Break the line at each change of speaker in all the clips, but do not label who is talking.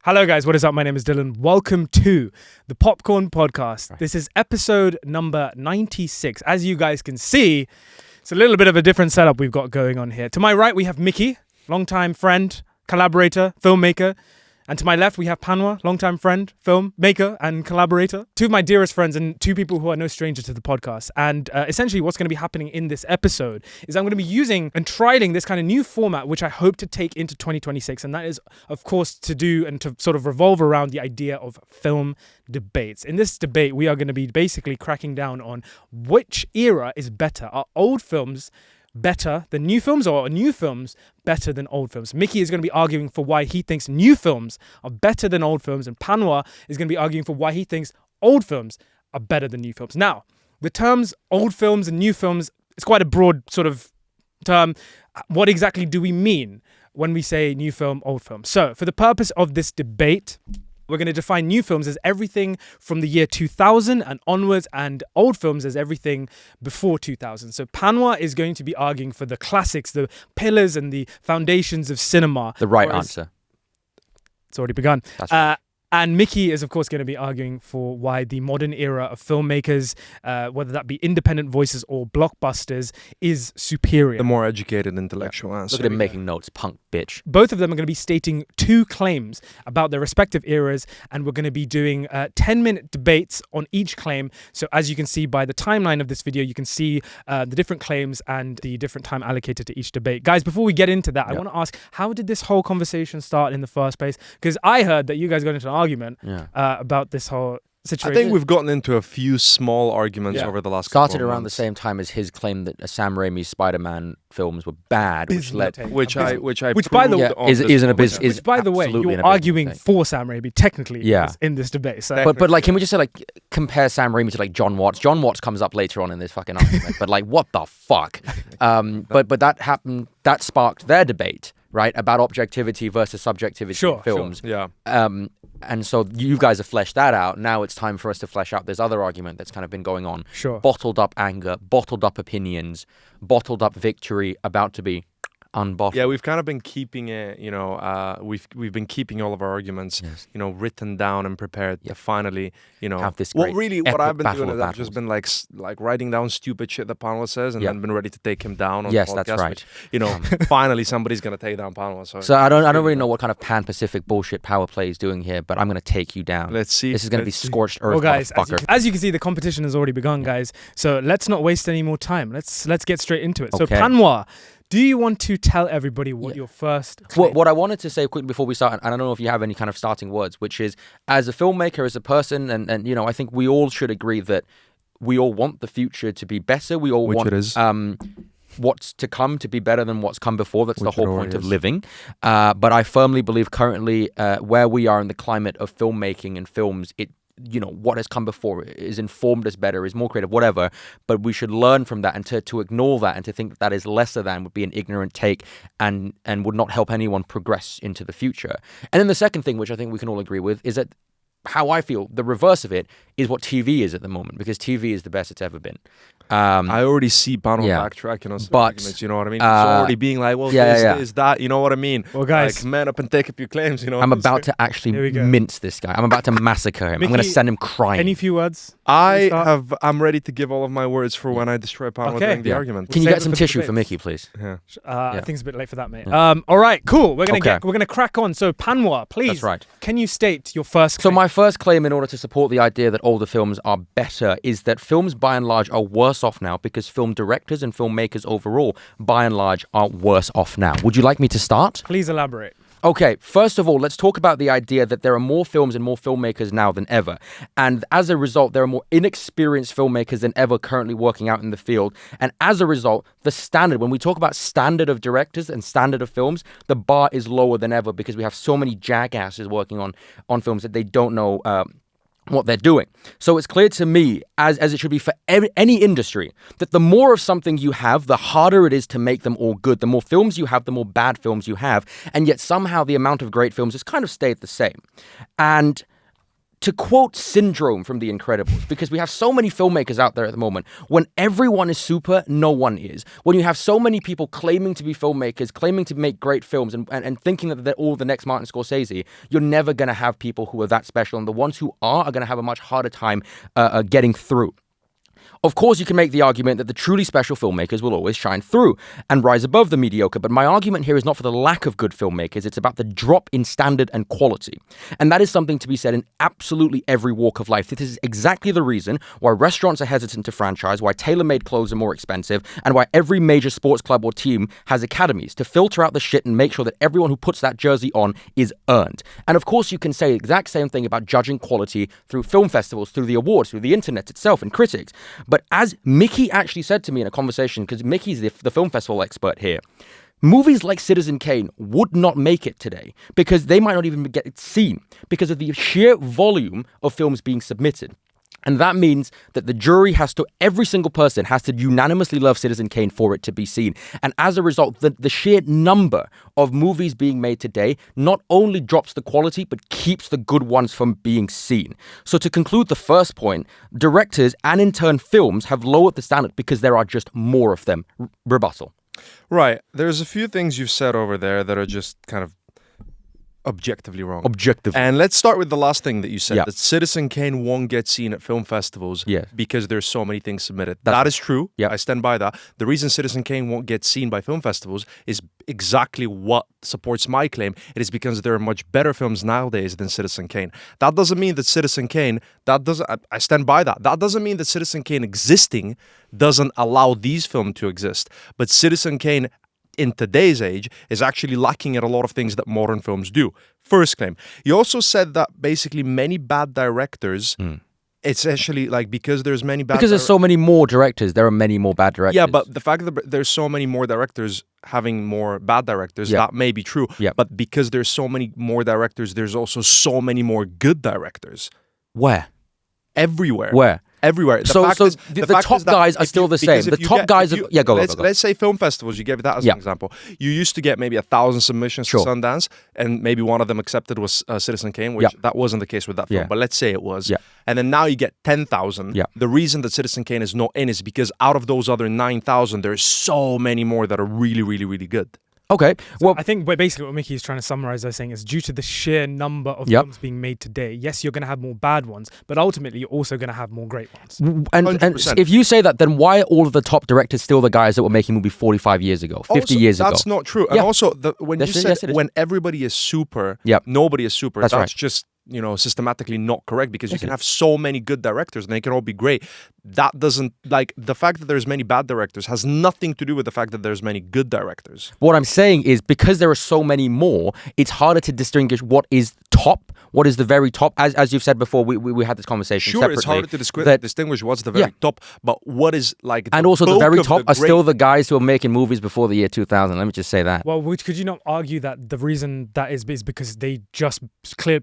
Hello guys, what is up? My name is Dylan. Welcome to the Popcorn Podcast. This is episode number 96. As you guys can see, it's a little bit of a different setup we've got going on here. To my right, we have Mickey, longtime friend, collaborator, filmmaker. And to my left, we have Panwa, longtime friend, filmmaker, and collaborator. Two of my dearest friends and two people who are no stranger to the podcast. And essentially what's going to be happening in this episode is I'm going to be using and trialing this kind of new format, which I hope to take into 2026. And that is, of course, to do and to sort of revolve around the idea of film debates. In this debate, we are going to be basically cracking down on which era is better. Are old films better than new films, or are new films better than old films? Mickey is going to be arguing for why he thinks new films are better than old films, and Panwa is going to be arguing for why he thinks old films are better than new films. Now, the terms old films and new films is quite a broad sort of term. What exactly do we mean when we say new film, old film? So, for the purpose of this debate, we're going to define new films as everything from the year 2000 and onwards, and old films as everything before 2000. So Panwa is going to be arguing for the classics, the pillars and the foundations of cinema.
The right answer.
It's already begun.
That's right.
And Mickey is, of course, going to be arguing for why the modern era of filmmakers, whether that be independent voices or blockbusters, is superior.
The more educated intellectual answer.
Look at him making notes, punk bitch.
Both of them are going to be stating two claims about their respective eras, and we're going to be doing 10-minute debates on each claim. So as you can see by the timeline of this video, you can see the different claims and the different time allocated to each debate. Guys, before we get into that, I want to ask, how did this whole conversation start in the first place? Because I heard that you guys got into an argument about this whole situation.
I think we've gotten into a few small arguments over the last couple
Started
of
around the
months.
same time as his claim that Sam Raimi's Spider-Man films were bad, which
by the way, you're arguing for Sam Raimi technically in this debate. So.
But like, can we just say like compare Sam Raimi to like John Watts? John Watts comes up later on in this fucking argument, but like, what the fuck? But that happened. That sparked their debate, right, about objectivity versus subjectivity in films.
Sure. Yeah.
And so you guys have fleshed that out. Now it's time for us to flesh out this other argument that's kind of been going on.
Sure.
Bottled up anger, bottled up opinions, bottled up victory about to be unbottled.
Yeah, we've kind of been keeping it, we've been keeping all of our arguments, written down and prepared to finally,
have this
what I've been doing is I've just been like writing down stupid shit that Panwa says and then been ready to take him down on the podcast.
That's right.
Which, finally somebody's going to take down Panwa.
So I don't really know what kind of Pan-Pacific bullshit Power Play is doing here, but I'm going to take you down.
Let's see.
This is going to be scorched earth,
well, guys,
motherfucker.
as you can see, the competition has already begun, guys. So let's not waste any more time. Let's get straight into it.
Okay.
So Panwa, do you want to tell everybody what your first claim?
What I wanted to say quickly before we start, and I don't know if you have any kind of starting words, which is, as a filmmaker, as a person, and I think we all should agree that we all want the future to be better. We all want what's to come to be better than what's come before. That's the whole point of living. But I firmly believe currently where we are in the climate of filmmaking and films, what has come before is informed us better, is more creative, whatever, but we should learn from that, and to ignore that and to think that is lesser than would be an ignorant take and would not help anyone progress into the future. And then the second thing, which I think we can all agree with, is that how I feel, the reverse of it, is what TV is at the moment, because TV is the best it's ever been.
I already see Panwa backtracking on some arguments, you know what I mean? It's already being like, well, this is that, you know what I mean?
Well, guys,
like, man up and take up your claims,
I'm about to actually mince this guy. I'm about to massacre him.
Mickey,
I'm going to send him crying.
Any few words?
I'm ready to give all of my words for when I destroy Panwa during the argument.
Can you get some tissue for Mickey, please?
I think it's a bit late for that, mate. All right, cool. We're gonna crack on. So Panwa, please.
That's right.
Can you state your first claim?
So my first claim, in order to support the idea that older films are better, is that films by and large are worse off now, because film directors and filmmakers overall by and large are worse off now. Would you like me to start?
Please elaborate.
Okay, first of all, let's talk about the idea that there are more films and more filmmakers now than ever. And as a result, there are more inexperienced filmmakers than ever currently working out in the field. And as a result, the standard, when we talk about standard of directors and standard of films, the bar is lower than ever, because we have so many jackasses working on films that they don't know what they're doing. So it's clear to me, as it should be for any industry, that the more of something you have, the harder it is to make them all good. The more films you have, the more bad films you have. And yet somehow the amount of great films has kind of stayed the same. And to quote Syndrome from The Incredibles, because we have so many filmmakers out there at the moment, when everyone is super, no one is. When you have so many people claiming to be filmmakers, claiming to make great films, and thinking that they're all the next Martin Scorsese, you're never going to have people who are that special. And the ones who are going to have a much harder time getting through. Of course, you can make the argument that the truly special filmmakers will always shine through and rise above the mediocre, but my argument here is not for the lack of good filmmakers, it's about the drop in standard and quality. And that is something to be said in absolutely every walk of life. This is exactly the reason why restaurants are hesitant to franchise, why tailor-made clothes are more expensive, and why every major sports club or team has academies to filter out the shit and make sure that everyone who puts that jersey on is earned. And of course, you can say the exact same thing about judging quality through film festivals, through the awards, through the internet itself, and critics. But as Mickey actually said to me in a conversation, because Mickey's the film festival expert here, movies like Citizen Kane would not make it today because they might not even get seen because of the sheer volume of films being submitted. And that means that the jury every single person has to unanimously love Citizen Kane for it to be seen. And as a result, the sheer number of movies being made today not only drops the quality, but keeps the good ones from being seen. So to conclude the first point, directors and in turn films have lowered the standard because there are just more of them. Rebuttal.
Right. There's a few things you've said over there that are just kind of objectively wrong.
Objectively.
And let's start with the last thing that you said,
Yeah.
that Citizen Kane won't get seen at film festivals because there's so many things submitted. That is true.
Yeah.
I stand by that. The reason Citizen Kane won't get seen by film festivals is exactly what supports my claim. It is because there are much better films nowadays than Citizen Kane. That doesn't mean that Citizen Kane, I stand by that. That doesn't mean that Citizen Kane existing doesn't allow these films to exist. But Citizen Kane in today's age is actually lacking at a lot of things that modern films do. First claim. You also said that basically many bad directors, it's actually like because there's many bad
Because there's so many more directors, there are many more bad directors.
Yeah, but the fact that there's so many more directors having more bad directors, that may be true.
Yeah.
But because there's so many more directors, there's also so many more good directors.
Where?
Everywhere.
Where?
Everywhere.
The top guys are still the same. The top guys are... Yeah, go.
Let's say film festivals, you gave that as an example. You used to get maybe 1,000 submissions to Sundance, and maybe one of them accepted was Citizen Kane, which that wasn't the case with that film, but let's say it was. And then now you get 10,000. The reason that Citizen Kane is not in is because out of those other 9,000, there's so many more that are really, really, really good.
Okay,
well, I think basically what Mickey is trying to summarize by saying is due to the sheer number of films being made today, yes, you're going to have more bad ones, but ultimately you're also going to have more great ones.
And if you say that, then why are all of the top directors still the guys that were making movies 45 years ago, 50 years ago?
That's not true. And also, when you said when everybody is super, nobody is super, that's just systematically not correct because you can have so many good directors and they can all be great. That doesn't, the fact that there's many bad directors has nothing to do with the fact that there's many good directors.
What I'm saying is because there are so many more, it's harder to distinguish what is top, what is the very top. As you've said before, we had this conversation separately.
It's harder to distinguish what's the very top, but what is
and also the very top are still the guys who are making movies before the year 2000. Let me just say that.
Well, could you not argue that the reason that is because they just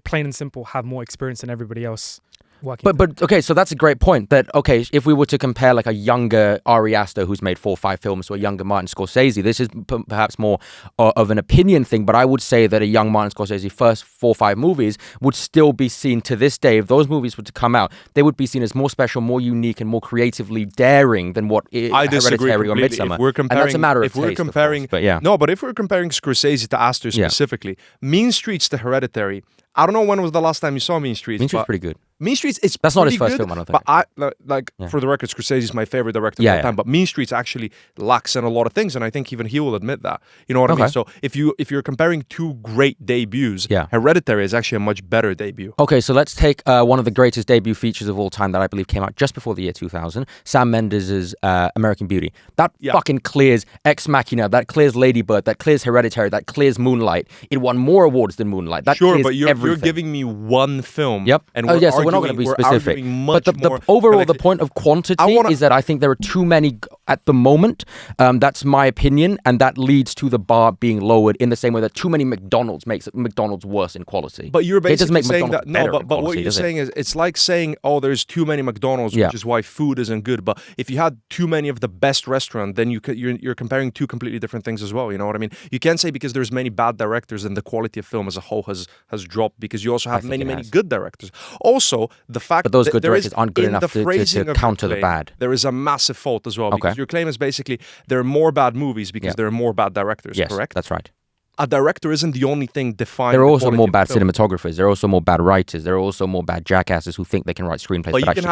plain and simple have more experience than everybody else working?
But okay, so that's a great point. That if we were to compare like a younger Ari Aster who's made 4 or 5 films to a younger Martin Scorsese, this is perhaps more of an opinion thing, but I would say that a young Martin Scorsese first 4 or 5 movies would still be seen to this day. If those movies were to come out, they would be seen as more special, more unique, and more creatively daring than what Hereditary or Midsommar.
And
that's a matter of taste, of course, but yeah.
No, but if we're comparing Scorsese to Aster specifically, Mean Streets to Hereditary, I don't know when was the last time you saw Mean Streets.
Mean Streets pretty good.
Mean Streets, that's
not his first film, I don't think.
But for the record, Scorsese is my favorite director of all time. But Mean Streets actually lacks in a lot of things, and I think even he will admit that. You know what I mean? So if you're comparing 2 great debuts, Hereditary is actually a much better debut.
Okay, so let's take one of the greatest debut features of all time that I believe came out just before the year 2000, Sam Mendes' American Beauty. That fucking clears Ex Machina, that clears Lady Bird, that clears Hereditary, that clears Moonlight. It won more awards than Moonlight. That clears
but you're
everything.
giving me one film, and
we're not going to be specific.
But
the overall, the point of quantity is that I think there are too many at the moment. That's my opinion, and that leads to the bar being lowered in the same way that too many McDonald's makes McDonald's worse in quality.
But you're basically
saying
that but what you're saying is it's like saying, oh, there's too many McDonald's, which is why food isn't good. But if you had too many of the best restaurant, then you're comparing two completely different things as well. You know what I mean? You can't say because there's many bad directors and the quality of film as a whole has dropped, because you also have many good directors. Also, the fact
but those
that
good directors aren't good enough to counter the bad.
There is a massive fault as well, because your claim is basically there are more bad movies because there are more bad directors.
Yes,
correct?
That's right.
A director isn't the only thing defining.
There are also more bad cinematographers. There are also more bad writers. There are also more bad jackasses who think they can write screenplays, but actually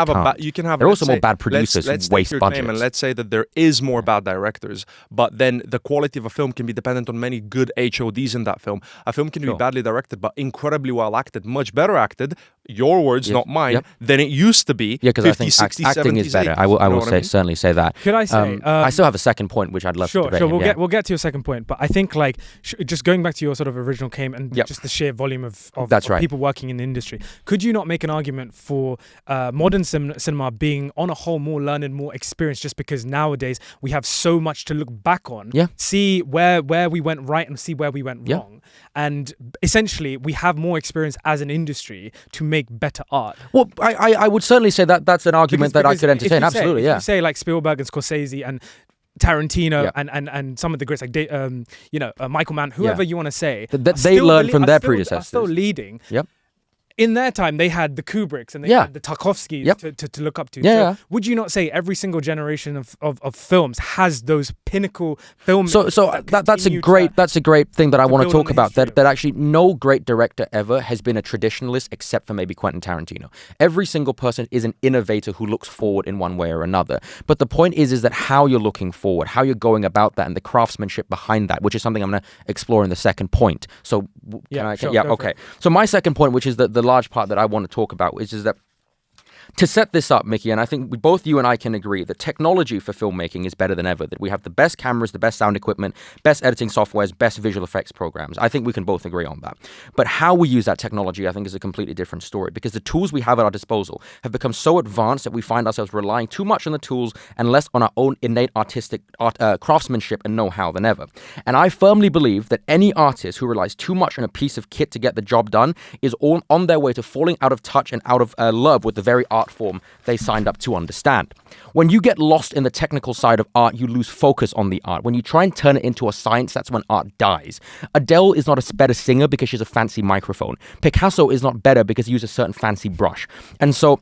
can't. There are also more bad producers who waste budgets.
And let's say that there is more bad directors, but then the quality of a film can be dependent on many good HODs in that film. A film can be badly directed, but incredibly well acted, much better acted. Your words, not mine. Than it used to be.
Yeah, because I think 60, acting 70s, is better. 80s, I will certainly say that.
Could I say?
I still have a second point, which I'd love to debate.
Sure, we'll get to your second point, but I think just going back to your sort of original claim and just the sheer volume of people working in the industry, could you not make an argument for modern cinema being on a whole more learned, more experienced, just because nowadays we have so much to look back on, see where we went right and see where we went wrong, and essentially we have more experience as an industry to make better art?
Well, I would certainly say that that's an argument that I could entertain. Absolutely,
if you say like Spielberg and Scorsese and Tarantino and some of the greats like Michael Mann, whoever you want to say,
they learned from their predecessors.
Are still leading.
Yep.
In their time, they had the Kubricks and they had the Tarkovskys to look up to. So would you not say every single generation of films has those pinnacle films?
So that's a great thing that I want to talk about. That actually no great director ever has been a traditionalist except for maybe Quentin Tarantino. Every single person is an innovator who looks forward in one way or another. But the point is that how you're looking forward, how you're going about that, and the craftsmanship behind that, which is something I'm going to explore in the second point. So okay. So my second point, which is the large part that I want to talk about, which is that to set this up, Mickey, and I think both you and I can agree that technology for filmmaking is better than ever, that we have the best cameras, the best sound equipment, best editing softwares, best visual effects programs. I think we can both agree on that. But how we use that technology, I think, is a completely different story, because the tools we have at our disposal have become so advanced that we find ourselves relying too much on the tools and less on our own innate artistic craftsmanship and know-how than ever. And I firmly believe that any artist who relies too much on a piece of kit to get the job done is all on their way to falling out of touch and out of love with the very art form they signed up to understand. When you get lost in the technical side of art, you lose focus on the art. When you try and turn it into a science, that's when art dies. Adele is not a better singer because she has a fancy microphone. Picasso is not better because he uses a certain fancy brush. And so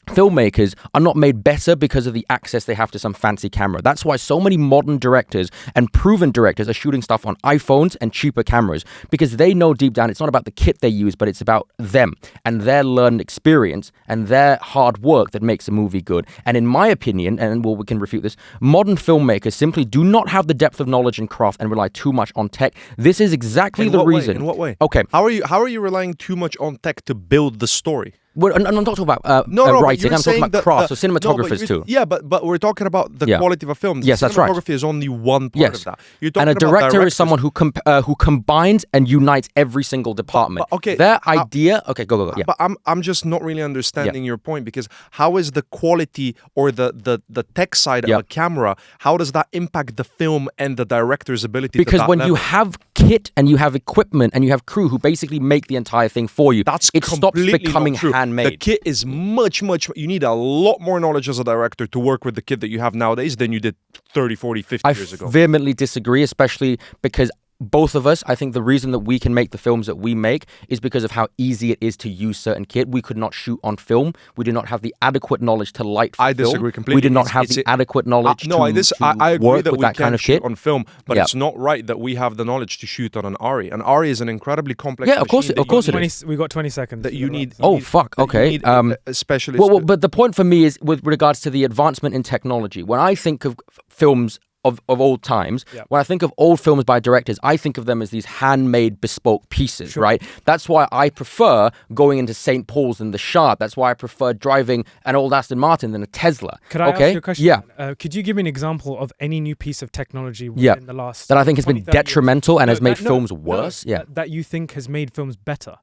filmmakers are not made better because of the access they have to some fancy camera. That's why so many modern directors and proven directors are shooting stuff on iPhones and cheaper cameras, because they know deep down it's not about the kit they use, but it's about them and their learned experience and their hard work that makes a movie good. And in my opinion, and we can refute this, modern filmmakers simply do not have the depth of knowledge and craft and rely too much on tech. This is exactly the reason.
In what way?
Okay.
How are you relying too much on tech to build the story?
I'm not talking about writing. I'm talking about craft, so cinematographers too.
Yeah, but we're talking about the quality of a film.
Yes, that's right.
Cinematography is only one part of that.
And a director is someone who combines and unites every single department.
But okay,
their idea. Okay, go. Yeah.
But I'm just not really understanding your point, because how is the quality or the tech side of a camera? How does that impact the film and the director's ability?
Because when you have kit and you have equipment and you have crew who basically make the entire thing for you, it stops becoming handmade.
The kit is much, you need a lot more knowledge as a director to work with the kit that you have nowadays than you did 30, 40, 50 years ago.
I vehemently disagree, especially because both of us, I think the reason that we can make the films that we make is because of how easy it is to use certain kit. We could not shoot on film. We did not have the adequate knowledge to light for film.
I disagree completely.
We did not have the adequate knowledge to
I agree
work
that
with
we
that kind of
shoot
kit
on film, but it's not right that we have the knowledge to shoot on an ARRI. An ARRI is an incredibly complex
of course it is.
We got 20 seconds.
That you need.
Okay.
You need a specialist.
Well, but the point for me is with regards to the advancement in technology. When I think of films of old times, when I think of old films by directors, I think of them as these handmade bespoke pieces, right? That's why I prefer going into St. Paul's than the Shard. That's why I prefer driving an old Aston Martin than a Tesla.
Could I ask you a question? Yeah. Could you give me an example of any new piece of technology in the last
that I think has been detrimental and has made films worse?
That you think has made films better?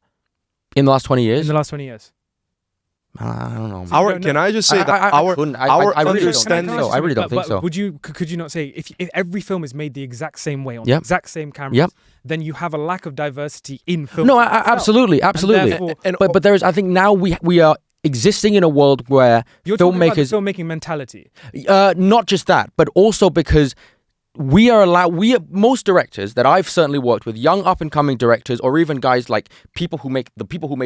In the last 20 years?
In the last 20 years.
I don't know.
Can I just say that
I
our
understanding? I really don't think so.
Could you not say if every film is made the exact same way on the exact same cameras, then you have a lack of diversity in film?
No, absolutely. But there is. I think now we are existing in a world where
you're
filmmakers
talking about the filmmaking mentality.
Not just that, but also because most directors that I've certainly worked with, young up and coming directors, or even guys like people who made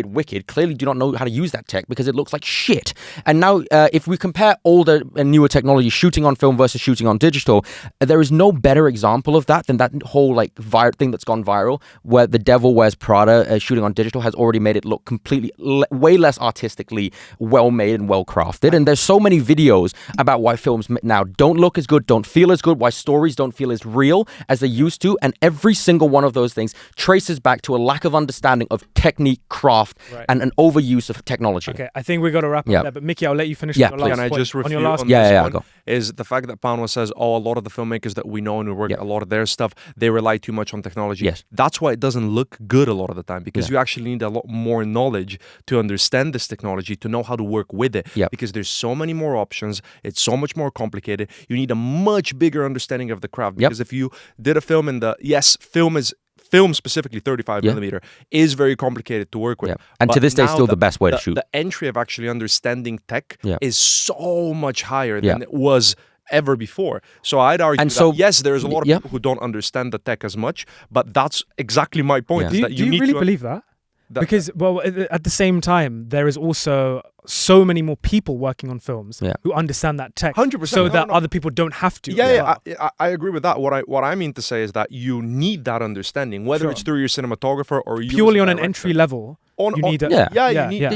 Wicked, clearly do not know how to use that tech because it looks like shit. And now, if we compare older and newer technology, shooting on film versus shooting on digital, there is no better example of that than that whole like thing that's gone viral, where The Devil Wears Prada shooting on digital has already made it look completely way less artistically well made and well crafted. And there's so many videos about why films now don't look as good, don't feel as good, why stories don't feel as real as they used to, and every single one of those things traces back to a lack of understanding of technique, craft, and an overuse of technology.
Okay, I think we got to wrap up there, but Mickey, I'll let you finish on your last
point. Can I just refute on this one? Is the fact that Panwa says, a lot of the filmmakers that we know and we work, a lot of their stuff, they rely too much on technology.
Yes.
That's why it doesn't look good a lot of the time, because you actually need a lot more knowledge to understand this technology, to know how to work with it, because there's so many more options, it's so much more complicated. You need a much bigger understanding of the craft, because if you did a film in film specifically 35 millimeter is very complicated to work with.
And to this day, still the best way to shoot.
The entry of actually understanding tech is so much higher than it was ever before. So I'd argue that, yes, there's a lot of people who don't understand the tech as much, but that's exactly my point. Is that
do you really believe that? Because, well, at the same time, there is also so many more people working on films who understand that tech,
100%,
so that other people don't have to.
I agree with that. What I mean to say is that you need that understanding, whether it's through your cinematographer or you
purely on an entry level. You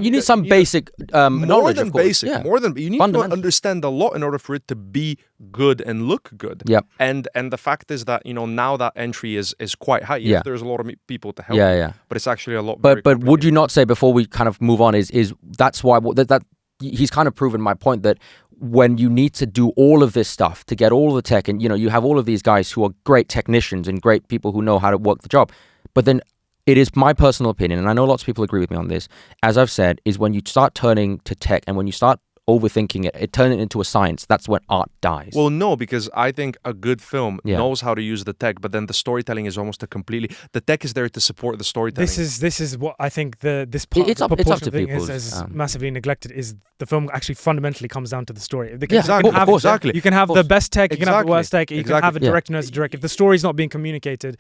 need some basic knowledge, of course.
More than you need to understand a lot in order for it to be good and look good. And the fact is that now that entry is quite high. Yes, there's a lot of people to help. But it's actually a lot.
But would you not say, before we kind of move on, is that's why that he's kind of proven my point, that when you need to do all of this stuff to get all the tech, and you have all of these guys who are great technicians and great people who know how to work the job, but then it is my personal opinion, and I know lots of people agree with me on this, as I've said, is when you start turning to tech and when you start overthinking it, turning it into a science, that's when art dies.
Well, no, because I think a good film knows how to use the tech, but then the storytelling is almost the tech is there to support the storytelling.
This is what I think this part of the proportion thing is massively neglected, is the film actually fundamentally comes down to the story.
Exactly.
You can have the best tech, you can have the worst tech, you can have a director as a director. If the story's not being communicated,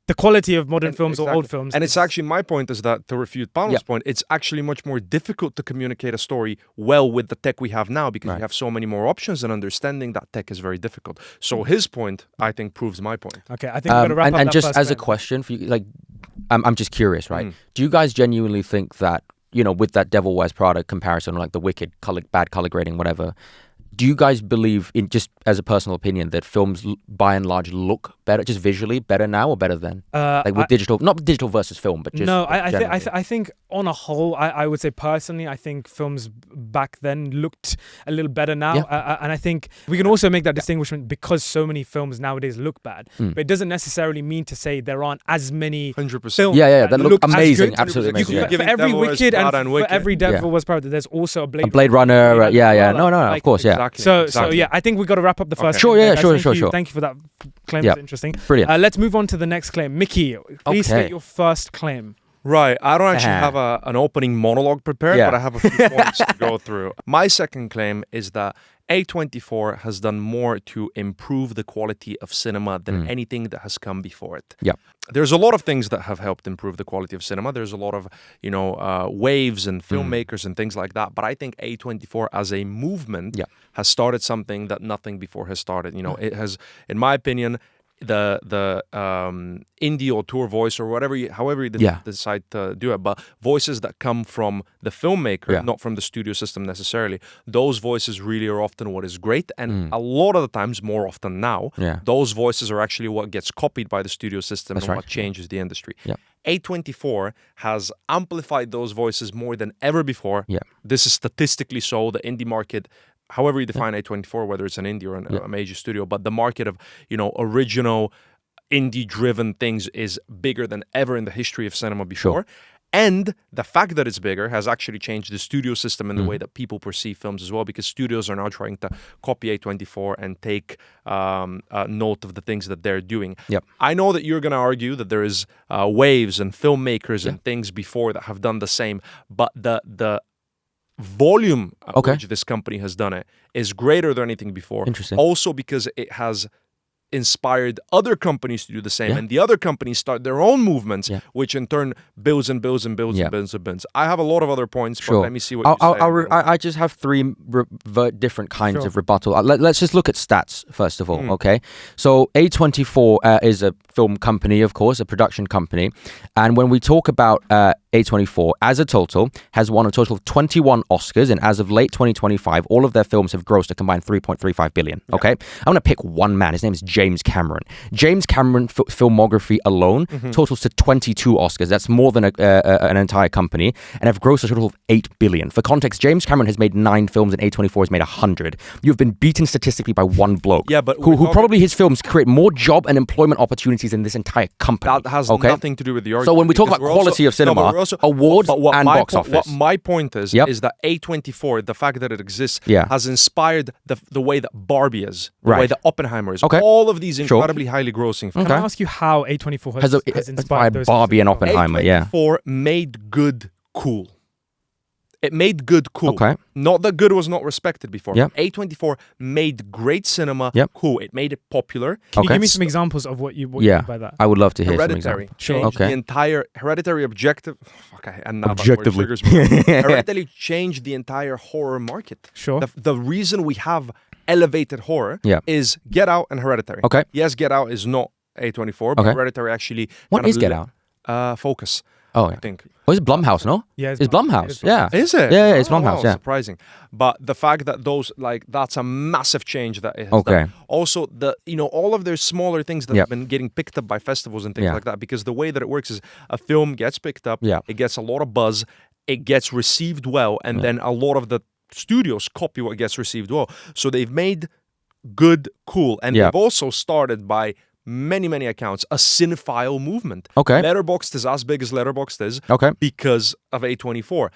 the quality of modern films or old films.
And it's actually, my point is that, to refute Panwa's point, it's actually much more difficult to communicate a story well with the tech we have now, because we have so many more options, and understanding that tech is very difficult. So his point, I think, proves my point.
Okay, I think we're going to wrap up.
And just as a question for you, like, I'm just curious, right? Do you guys genuinely think that, with that Devil Wears Prada comparison, like the Wicked bad color grading, whatever, do you guys believe, in just as a personal opinion, that films by and large look better, just visually better now or better then? Like with digital, not digital versus film, but just
I think on a whole, I would say personally, I think films back then looked a little better now, and I think we can also make that distinguishment because so many films nowadays look bad, but it doesn't necessarily mean to say there aren't as many
100%.
films
that look amazing, absolutely amazing.
For every Wicked and for every Devil Wears Prada, there's also a Blade
Runner. Of course,
So I think we got to wrap up the first.
Sure.
Thank you for that claim. That's interesting.
Brilliant.
Let's move on to the next claim. Mickey, please state your first claim.
Right, I don't actually have an opening monologue prepared, but I have a few points to go through. My second claim is that A24 has done more to improve the quality of cinema than anything that has come before it. There's a lot of things that have helped improve the quality of cinema. There's a lot of, waves and filmmakers and things like that. But I think A24 as a movement has started something that nothing before has started. It has, in my opinion, the indie auteur voice, or however you decide to do it, but voices that come from the filmmaker, not from the studio system necessarily, those voices really are often what is great, and a lot of the times, more often now, those voices are actually what gets copied by the studio system what changes the industry. A24 has amplified those voices more than ever before. This is statistically so. The indie market, however you define A24, whether it's an indie or a major studio, but the market of, original indie-driven things is bigger than ever in the history of cinema before. And the fact that it's bigger has actually changed the studio system and the way that people perceive films as well, because studios are now trying to copy A24 and take note of the things that they're doing.
Yep.
I know that you're going to argue that there is waves and filmmakers and things before that have done the same, but the volume at which this company has done it is greater than anything before.
Interesting.
Also because it has inspired other companies to do the same, and the other companies start their own movements, which in turn builds and builds and builds and builds and builds. I have a lot of other points, but let me see what you say.
I just have three different kinds of rebuttal. Let's just look at stats first of all, okay? So A24 is a film company, of course, a production company, and when we talk about A24 as a total has won a total of 21 Oscars, and as of late 2025, all of their films have grossed a combined 3.35 billion. Okay, I'm going to pick one man. His name is James Cameron. James Cameron filmography alone totals to 22 Oscars. That's more than an entire company, and have grossed a total of 8 billion. For context, James Cameron has made 9 films, and A24 has made 100. You've been beaten statistically by one bloke.
Yeah, but
who probably his films create more job and employment opportunities than this entire company.
That has nothing to do with the argument.
So when we talk about quality of cinema, awards and box office.
What my point is that A24, the fact that it exists, has inspired the way that Barbie is, the way that Oppenheimer is. All of these incredibly highly grossing films.
Can I ask you how A24 has inspired those
Barbie and Oppenheimer?
A24 made good cool. It made good cool.
Okay.
Not that good was not respected before.
Yep.
A24 made great cinema cool. It made it popular.
Can you give me some examples of what you mean by that?
I would love to hear
Hereditary
some
changed the entire Hereditary
objectively.
Hereditary changed the entire horror market.
Sure.
The reason we have elevated horror is Get Out and Hereditary.
Okay.
Yes, Get Out is not A24, but Hereditary actually.
What is Get Out?
Focus.
Oh,
I think.
Oh, it's Blumhouse, no?
Yeah,
it's Blumhouse. Yeah.
Is it?
Yeah, it's Blumhouse.
Wow, surprising. But the fact that that's a massive change that it has done. Also, all of their smaller things that have been getting picked up by festivals and things like that, because the way that it works is a film gets picked up, it gets a lot of buzz, it gets received well, and then a lot of the studios copy what gets received well. So they've made good cool, and they've also started by many accounts a cinephile movement. Letterboxd is as big as Letterboxd is because of A24.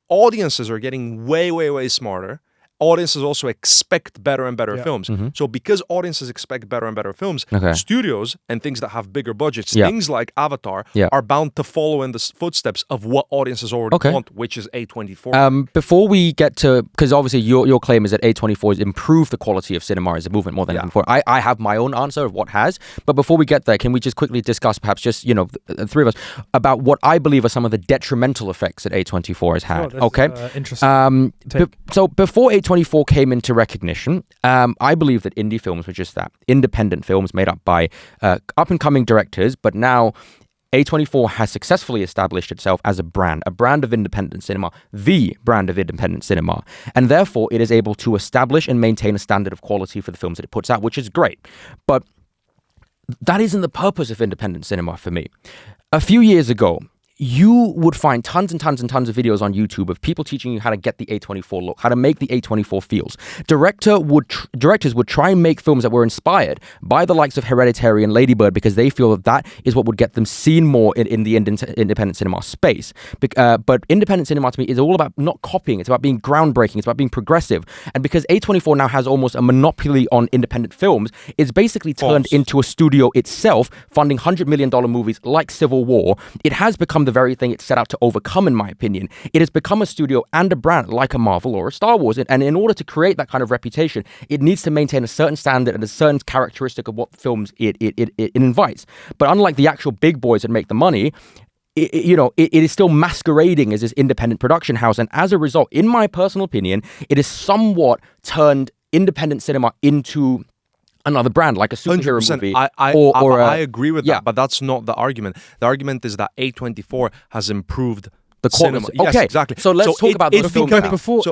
Audiences are getting way smarter. Audiences also expect better and better films. So because audiences expect better and better films, studios and things that have bigger budgets, things like Avatar, are bound to follow in the footsteps of what audiences already want, which is A24.
Before we get to, because obviously your claim is that A24 has improved the quality of cinema as a movement more than ever before. I have my own answer of what has, but before we get there, can we just quickly discuss, perhaps just, the three of us, about what I believe are some of the detrimental effects that A24 has had.
Interesting.
So before A24 came into recognition, I believe that indie films were just that. Independent films made up by up-and-coming directors, but now A24 has successfully established itself as a brand of independent cinema, the brand of independent cinema, and therefore it is able to establish and maintain a standard of quality for the films that it puts out, which is great. But that isn't the purpose of independent cinema for me. A few years ago, you would find tons and tons and tons of videos on YouTube of people teaching you how to get the A24 look, how to make the A24 feels. Directors would try and make films that were inspired by the likes of Hereditary and Lady Bird because they feel that is what would get them seen more in the independent cinema space. But independent cinema to me is all about not copying. It's about being groundbreaking. It's about being progressive. And because A24 now has almost a monopoly on independent films, it's basically turned into a studio itself, funding $100 million movies like Civil War. It has become the very thing it set out to overcome, in my opinion. It has become a studio and a brand like a Marvel or a Star Wars. And in order to create that kind of reputation, it needs to maintain a certain standard and a certain characteristic of what films it invites. But unlike the actual big boys that make the money, it is still masquerading as this independent production house. And as a result, in my personal opinion, it has somewhat turned independent cinema into another brand, like a superhero movie.
I agree with that, but that's not the argument. The argument is that A24 has improved
the quality.
Cinema. Yes, exactly.
So let's talk about those films.
Before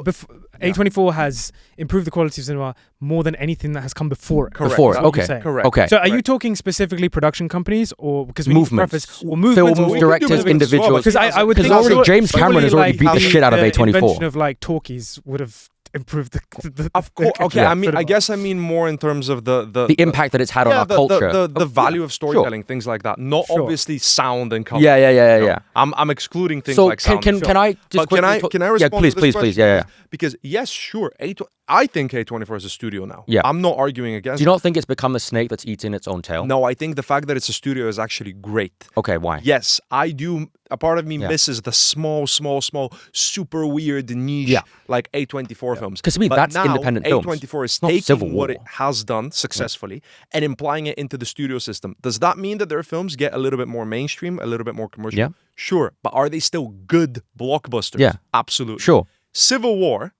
A24 has improved the quality of cinema more than anything that has come before it.
Correct.
Correct.
Okay.
So are you talking specifically production companies or because we
movements,
movements,
films, directors, individuals?
Because I would think
already James Cameron has already beat the shit out of A24.
The invention of like talkies would have improve the
Of course. Okay, I guess I mean more in terms of the
impact that it's had on our culture.
The value of storytelling, things like that. Not obviously sound and color.
Yeah.
I'm excluding things
so
like sound.
Can I just
can I respond to this
please.
question?
Yeah.
Because yes, sure, I think A24 is a studio now.
Yeah.
I'm not arguing against
Do you not think it's become the snake that's eating its own tail?
No, I think the fact that it's a studio is actually great.
Okay, why?
Yes, I do. A part of me misses the small, super weird niche like A24 films.
Because to me, that's independent films.
A24 is
not
taking what it has done successfully and implying it into the studio system. Does that mean that their films get a little bit more mainstream, a little bit more commercial?
Yeah.
Sure, but are they still good blockbusters?
Yeah.
Absolutely.
Sure.
Civil War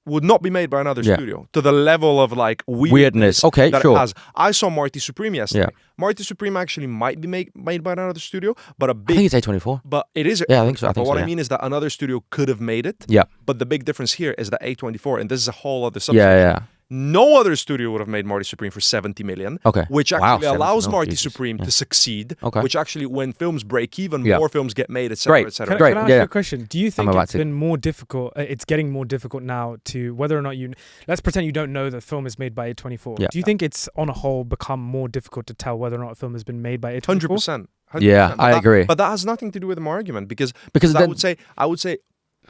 would not be made by another studio to the level of like weirdness
okay,
that
sure.
it has. I saw Marty Supreme yesterday.
Yeah.
Marty Supreme actually might be made by another studio, but
I think it's A24.
But it is.
Yeah, I think so.
But what I mean is that another studio could have made it.
Yeah.
But the big difference here is that A24, and this is a whole other subject.
Yeah.
No other studio would have made Marty Supreme for 70 million.
Okay.
Which actually
70
allows
million.
Marty
Jesus.
Supreme to succeed.
Okay.
Which actually, when films break even,
Yeah.
more films get made, etc.,
Great.
etc.
Can I ask you
Yeah.
a question? Do you think it's been more difficult? It's getting more difficult now to whether or not you. Let's pretend you don't know the film is made by A24.
Yeah.
Do you think it's on a whole become more difficult to tell whether or not a film has been made by A24?
100%.
Yeah, I agree.
But that has nothing to do with my argument because
then,
I would say,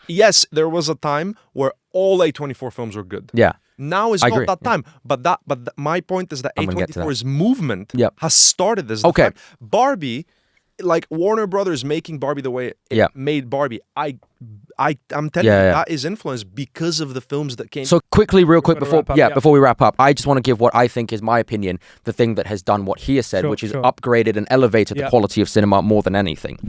yes, there was a time where all A24 films were good.
Yeah.
Now is not that time. But my point is that A24's movement has started this.
Okay.
Barbie, like Warner Brothers making Barbie the way it made Barbie, I'm telling you, that is influenced because of the films that came.
So real quick, before we wrap up, I just want to give what I think is my opinion, the thing that has done what he has said, which is upgraded and elevated the quality of cinema more than anything.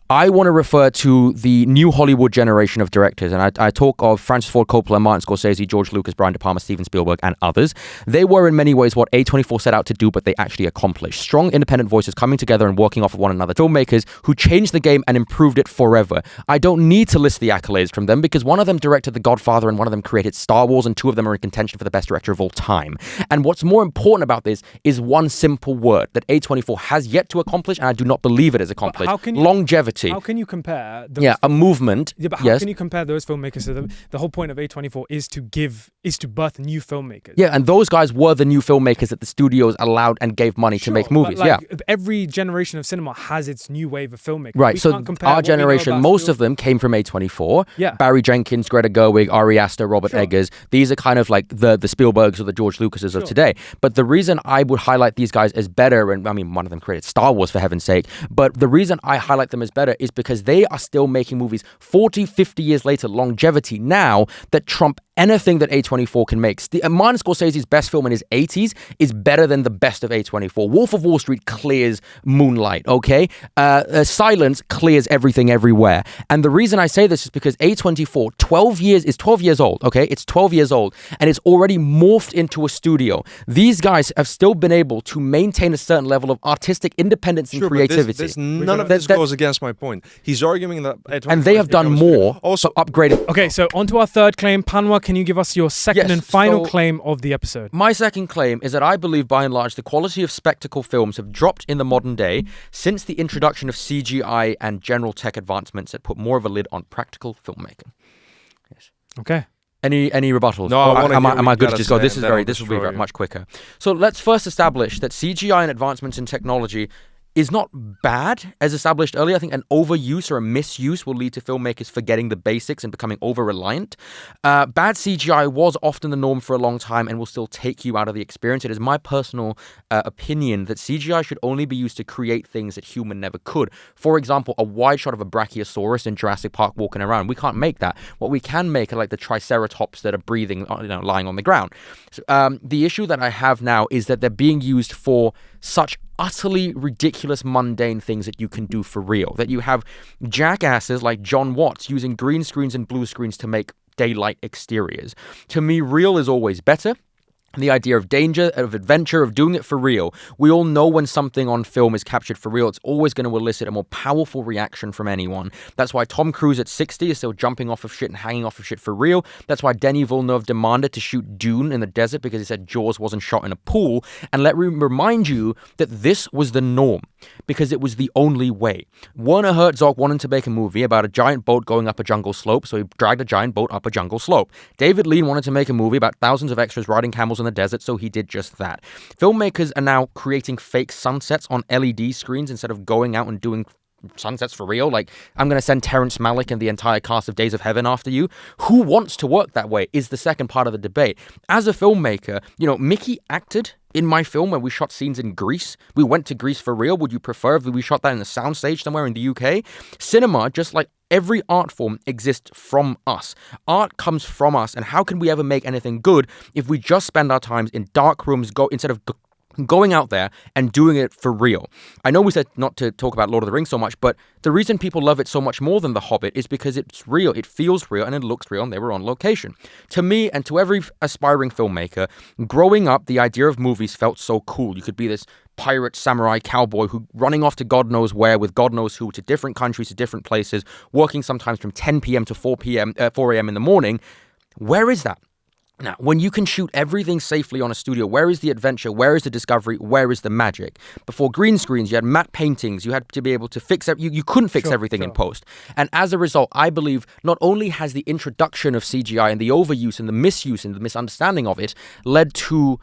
I want to refer to the new Hollywood generation of directors, and I talk of Francis Ford Coppola, Martin Scorsese, George Lucas, Brian De Palma, Steven Spielberg, and others. They were in many ways what A24 set out to do, but they actually accomplished. Strong independent voices coming together and working off of one another. Filmmakers who changed the game and improved it forever. I don't need to list the accolades from them because one of them directed The Godfather and one of them created Star Wars, and two of them are in contention for the best director of all time. And what's more important about this is one simple word that A24 has yet to accomplish, and I do not believe it has accomplished. Longevity.
How can you compare?
A movement.
Yeah, but how can you compare those filmmakers? So the whole point of A24 is to birth new filmmakers.
Yeah, and those guys were the new filmmakers that the studios allowed and gave money to make movies.
Every generation of cinema has its new wave of filmmakers.
Right, so our generation, most of them came from A24. Yeah. Barry Jenkins, Greta Gerwig, Ari Aster, Robert Eggers. These are kind of like the Spielbergs or the George Lucases of today. But the reason I would highlight these guys as better, and I mean, one of them created Star Wars for heaven's sake, but the reason I highlight them as better is because they are still making movies 40, 50 years later, longevity now that trump anything that A24 can make. Martin Scorsese's best film in his 80s is better than the best of A24. Wolf of Wall Street clears Moonlight, okay? Silence clears Everything Everywhere. And the reason I say this is because A24, 12 years old, okay? It's 12 years old, and it's already morphed into a studio. These guys have still been able to maintain a certain level of artistic independence and creativity.
None of this goes against my point. He's arguing that A24
and they have done more, also upgraded.
Okay, so on to our third claim. Panwa, can you give us your second and final claim of the episode?
My second claim is that I believe, by and large, the quality of spectacle films have dropped in the modern day since the introduction of CGI and general tech advancements that put more of a lid on practical filmmaking. Yes.
Okay.
Any rebuttals?
No,
am I good to just go? This will be much quicker. So let's first establish that CGI and advancements in technology is not bad, as established earlier. I think an overuse or a misuse will lead to filmmakers forgetting the basics and becoming over-reliant. Bad CGI was often the norm for a long time and will still take you out of the experience. It is my personal opinion that CGI should only be used to create things that human never could. For example, a wide shot of a Brachiosaurus in Jurassic Park walking around. We can't make that. What we can make are like the Triceratops that are breathing, lying on the ground. So, the issue that I have now is that they're being used for such utterly ridiculous, mundane things that you can do for real. That you have jackasses like John Watts using green screens and blue screens to make daylight exteriors. To me, real is always better. The idea of danger, of adventure, of doing it for real. We all know when something on film is captured for real, it's always going to elicit a more powerful reaction from anyone. That's why Tom Cruise at 60 is still jumping off of shit and hanging off of shit for real. That's why Denis Villeneuve demanded to shoot Dune in the desert because he said Jaws wasn't shot in a pool. And let me remind you that this was the norm. because it was the only way. Werner Herzog wanted to make a movie about a giant boat going up a jungle slope, so he dragged a giant boat up a jungle slope. David Lean wanted to make a movie about thousands of extras riding camels in the desert, so he did just that. Filmmakers are now creating fake sunsets on LED screens instead of going out and doing sunsets for real. Like, I'm going to send Terrence Malick and the entire cast of Days of Heaven after you. Who wants to work that way is the second part of the debate. As a filmmaker, Mickey acted in my film where we shot scenes in Greece. We went to Greece for real. Would you prefer if we shot that in a soundstage somewhere in the UK? Cinema, just like every art form, exists from us. Art comes from us, and how can we ever make anything good if we just spend our times in dark rooms instead of going out there and doing it for real? I know we said not to talk about Lord of the Rings so much, but the reason people love it so much more than The Hobbit is because it's real, it feels real, and it looks real, and they were on location. To me, and to every aspiring filmmaker, growing up, the idea of movies felt so cool. You could be this pirate, samurai, cowboy who running off to God knows where with God knows who, to different countries, to different places, working sometimes from 10 p.m. to 4 a.m. in the morning. Where is that? Now, when you can shoot everything safely on a studio, where is the adventure? Where is the discovery? Where is the magic? Before green screens, you had matte paintings. You had to be able to fix it. You couldn't fix everything in post. And as a result, I believe not only has the introduction of CGI and the overuse and the misuse and the misunderstanding of it led to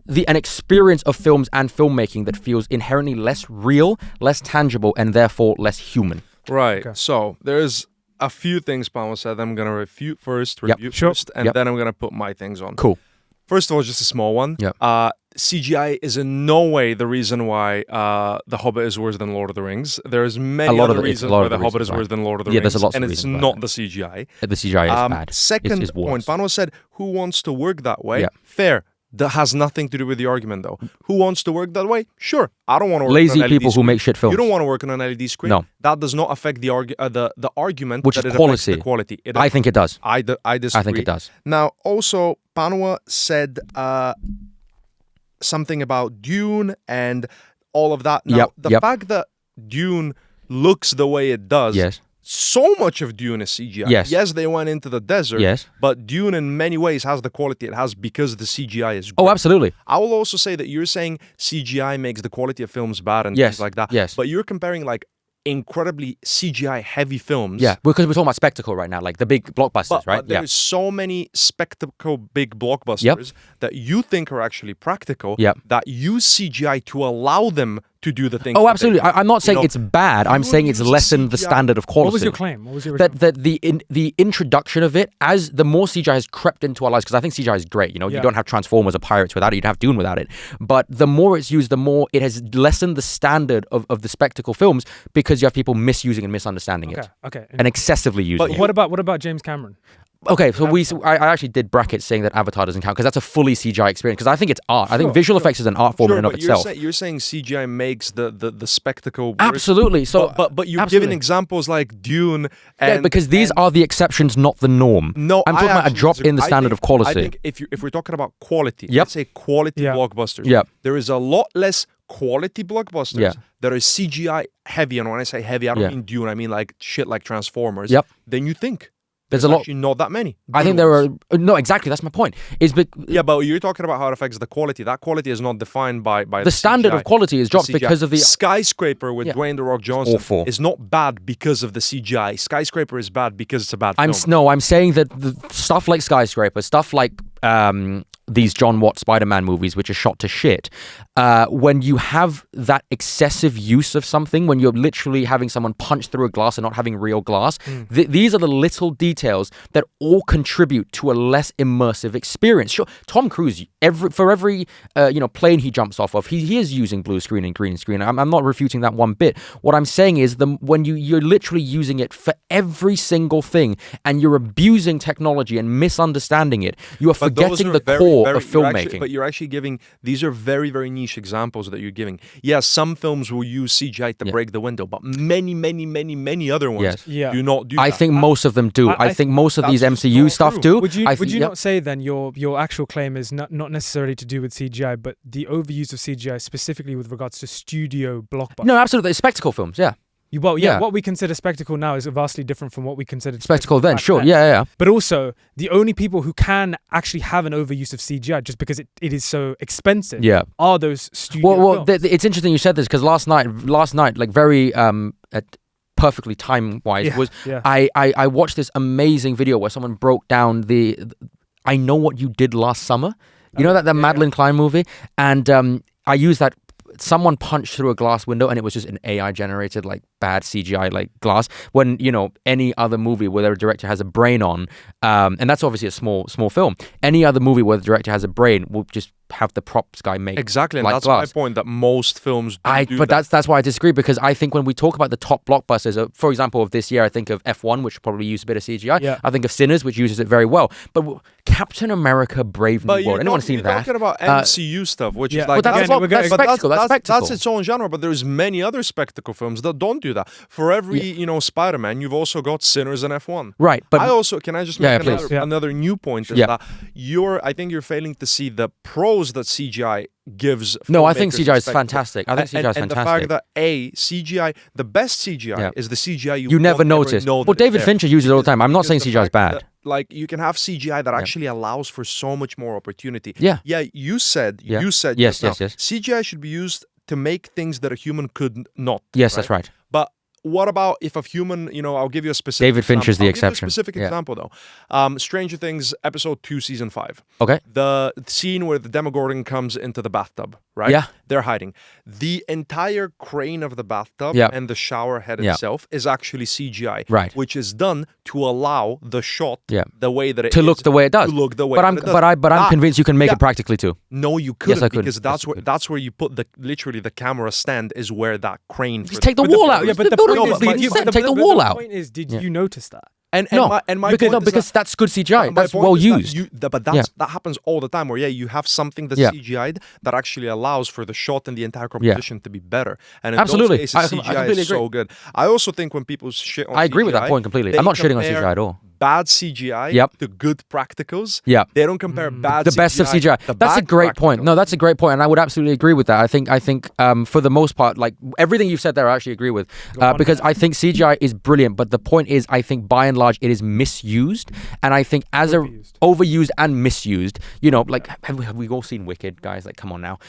an experience of films and filmmaking that feels inherently less real, less tangible, and therefore less human.
Right. Okay. So there's a few things Panwa said. I'm going to review first, and then I'm going to put my things on.
Cool.
First of all, just a small one. CGI is in no way the reason why The Hobbit is worse than Lord of the Rings. There's many other reasons why The Hobbit is worse than Lord of the Rings.
There's a lot of
and it's not the CGI.
The CGI is bad.
Second point, Panwa said, who wants to work that way? Fair. That has nothing to do with the argument, though. Who wants to work that way? Sure. I don't want to work
lazy
on an LED
people
screen.
who make shit films.
You don't want to work on an LED screen.
No.
That does not affect the argument,
which
that
is
it
quality.
Affects the quality.
I think it does.
I disagree.
I think it does.
Now, also, Panwa said something about Dune and all of that. Now, the fact that Dune looks the way it does, so much of Dune is CGI. Yes, they went into the desert, but Dune in many ways has the quality it has because the CGI is great.
Oh, absolutely.
I will also say that you're saying CGI makes the quality of films bad and things like that.
Yes.
But you're comparing like incredibly CGI heavy films.
Yeah, because we're talking about spectacle right now, like the big blockbusters, right?
But there's so many spectacle big blockbusters that you think are actually practical that use CGI to allow them to do the things.
Oh, absolutely. I'm not saying it's bad. I'm saying it's lessened the standard of quality.
What was your claim? What was your
that the introduction of it, as the more CGI has crept into our lives, because I think CGI is great. You don't have Transformers or Pirates without it. You don't have Dune without it. But the more it's used, the more it has lessened the standard of the spectacle films because you have people misusing and misunderstanding it.
Okay.
And excessively using it.
What about James Cameron?
Okay, so I actually did brackets saying that Avatar doesn't count because that's a fully CGI experience. Because I think it's art. I think visual effects is an art form in and of itself.
You're saying CGI makes the spectacle worse.
Absolutely. So,
but you're giving examples like Dune. And,
because these are the exceptions, not the norm.
No,
I'm talking about a drop in the standard of quality.
I think if we're talking about quality, let's say quality blockbusters. There is a lot less quality blockbusters that are CGI heavy, and when I say heavy, I don't mean Dune. I mean like shit like Transformers. Than you think.
There's a lot.
Actually, not that many.
I think there are. No, exactly. That's my point.
But you're talking about how it affects the quality. That quality is not defined by the
standard
CGI.
of quality is dropped because of the
Skyscraper with Dwayne The Rock Johnson is not bad because of the CGI. Skyscraper is bad because it's a bad film.
I'm saying that the stuff like Skyscraper, stuff like these John Watt Spider-Man movies, which are shot to shit, when you have that excessive use of something, when you're literally having someone punch through a glass and not having real glass, these are the little details that all contribute to a less immersive experience. Sure, Tom Cruise, for every plane he jumps off of, he is using blue screen and green screen. I'm not refuting that one bit. What I'm saying is when you're literally using it for every single thing and you're abusing technology and misunderstanding it, you are forgetting the core of filmmaking.
But you're actually giving, these are very, very niche examples that you're giving. Yes, some films will use CGI to break the window, but many, many, many, many other ones do not do that.
I think most of them do. I think most of these MCU stuff do.
Would you not say then your actual claim is not necessarily to do with CGI, but the overuse of CGI specifically with regards to studio blockbusters?
No, absolutely. Spectacle films,
What we consider spectacle now is vastly different from what we considered
Spectacle then,
back
sure.
then.
Yeah.
But also, the only people who can actually have an overuse of CGI just because it is so expensive are those studio films.
It's interesting you said this because last night, like very perfectly time-wise, I watched this amazing video where someone broke down the I Know What You Did Last Summer. You know that Madeline Klein movie? And I used that. Someone punched through a glass window and it was just an AI generated like bad CGI like glass, when any other movie where the director has a brain on, and that's obviously a small film, any other movie where the director has a brain will just have the props guy make
exactly, and
like
that's
glass.
my point, that most films do
but
that.
that's why I disagree, because I think when we talk about the top blockbusters, for example, of this year, I think of F1, which probably used a bit of CGI. I think of Sinners, which uses it very well. But Captain America: Brave New World, anyone seen that?
You're talking about MCU stuff, which is like
that's spectacle.
That's its own genre. But there's many other spectacle films that don't do that. For every Spider-Man, you've also got Sinners and F1.
Right, but
can I just make another new point? Is that I think you're failing to see the pros that CGI gives.
No, I think CGI is fantastic. I think CGI is fantastic.
And the fact that CGI, the best CGI is the CGI
you never notice. Well, David Fincher uses it all the time. I'm not saying CGI is bad.
Like, you can have CGI that actually allows for so much more opportunity.
Yeah.
You said yes. CGI should be used to make things that a human could not.
Yes, that's right.
But what about if a human, I'll give you a specific
David Fincher's the exception.
I'll give you a specific example, though. Stranger Things, episode 2, season 5.
Okay.
The scene where the Demogorgon comes into the bathtub, right?
Yeah.
They're hiding. The entire crane of the bathtub and the shower head itself is actually CGI.
Right.
Which is done to allow the shot the way that it
to look the way it does.
To look the way it does.
But I'm convinced you can make it practically too.
No, you couldn't,
yes, I could.
because that's where you put the camera stand is where that crane.
Just take the wall out.
Yeah, but the
take the wall out.
The point is, did you notice that?
Because that's good CGI. That's well used.
That happens all the time. Where you have something that's CGI'd that actually allows for the shot and the entire composition to be better. And in
absolutely,
those cases, CGI is so good. I also think when people shit on CGI,
I agree with that point completely. I'm not shitting on CGI at all.
Bad CGI to good practicals. They don't compare bad
the best of CGI. That's a great point. No, that's a great point, and I would absolutely agree with that. I think for the most part, like everything you've said there, I actually agree with, because I think CGI is brilliant. But the point is, I think by and large it is misused, and I think as overused and misused. Like have we all seen Wicked, guys? Like, come on now.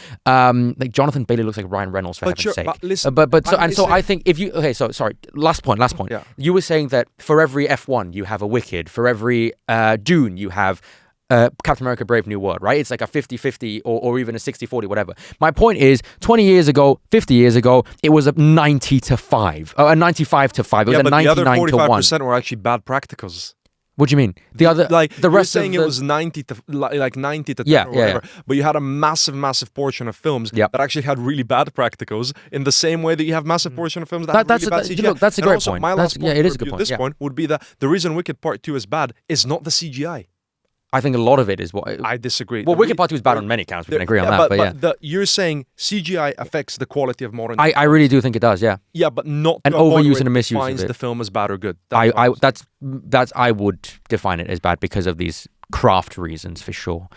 Like Jonathan Bailey looks like Ryan Reynolds, for heaven's sake.
But listen,
so I think if you sorry, last point.
Yeah.
You were saying that for every F1 you have a Wicked, for every Dune you have Captain America: Brave New World, right? It's like a 50-50 or even a 60-40, whatever. My point is, 20 years ago, 50 years ago, it was a 90-5, a 95-5. It was a 99-1.
But the other 45% were actually bad practicals.
What do you mean? The rest
saying it was 90 to 10 or whatever, but you had a massive portion of films that actually had really bad practicals, in the same way that you have massive portion of films that have really bad CGI.
Look, that's a great point.
My last point
it is a good point.
This point would be that the reason Wicked Part 2 is bad is not the CGI.
I think a lot of it is what
I disagree.
Well, Wicked Part 2 is bad on many counts. We can agree on that. But
you're saying CGI affects the quality of modern.
I really do think it does. Yeah.
Yeah, but not
an overuse and a misuse of
defines
it.
The film as bad or good.
I would define it as bad because of these craft reasons, for sure.